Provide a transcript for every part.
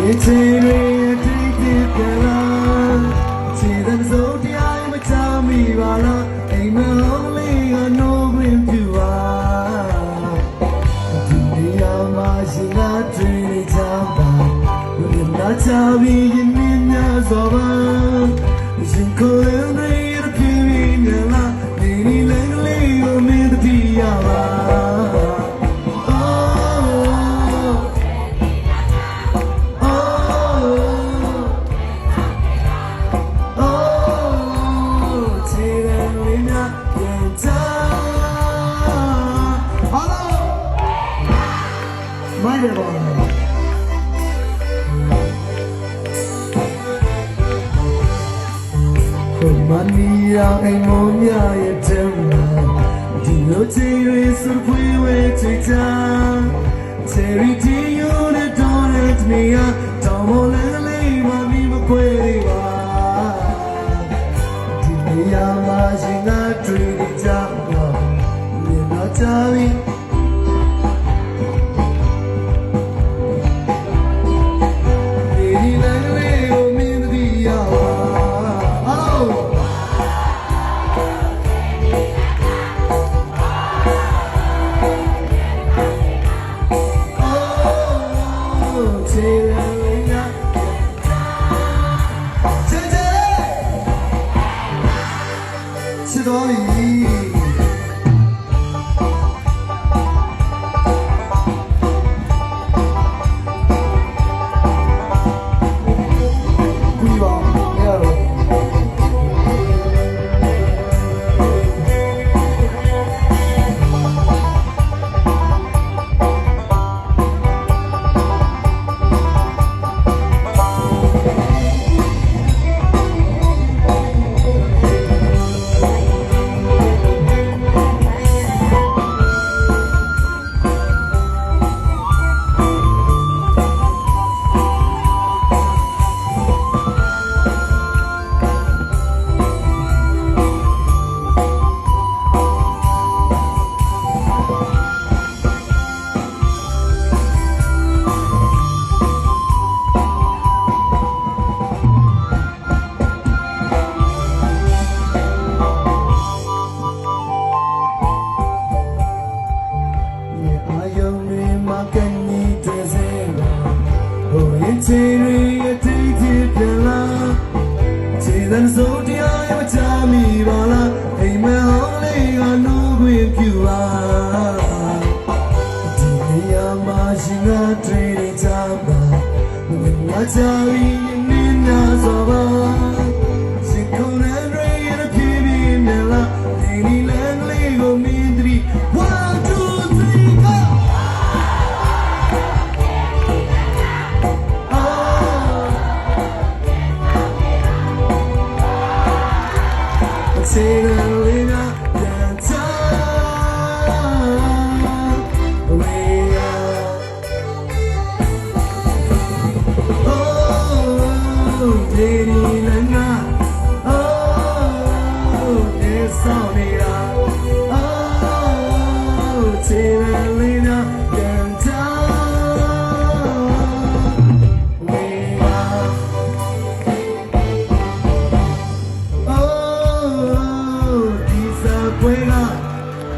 ရင်ချင်တွေတိတ်တိတ်ပြန်လာခြေတဲ့စိုးတရားမချမိပါလားအိမ်မအောင်လေးကနိုးခွင့်ပြုပါဒီနေရာမှာရှင်ကတွေ့နေကြပါဘယ်နာချပြီးရင်မြင်များစွာပါရှင်ကိုယ်တွေရပြင်းမြင်လာနေနေလေးလေးကိုမင်းတတိယပါမိုက်တယ်ပါမနီယာအိမ်မောင်ရဲ့တဲ့မှာဒီလိုချင်ရစပွေးဝဲချစ်ချာချယ်ရီတီယူတဲ့တော်တဲ့နေရာတောင်းမလဲလေးမမီမခွဲလေးပါဒီနေရာမှာရှင်ကတွေ့ကြပါမြင်တော့ကြပြီချစ်တော်ကြီးကူပါရတော့ချေရီအတိတ်ပြန်လာခြေသံစိုးတရားမချမိပါလားအိမ်မဟောင်းလေးကနိုးခွင့်ပြုပါဒီနေရာမှာရှင်ကတွေ့နေကြပါဘယ်မှာချပြီးနင်းများစွာပါရှင်ကိုယ်နဲ့ရရပြည့်ပြည့်မြလာဒီနီလန်လေးကိုမင်းတို့ 1 2 3 go Say that we not that time we are oh lady langa oh it's on it oh say that we not that time we are Buena,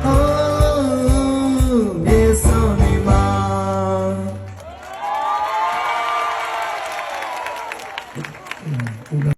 oh, yes, only man.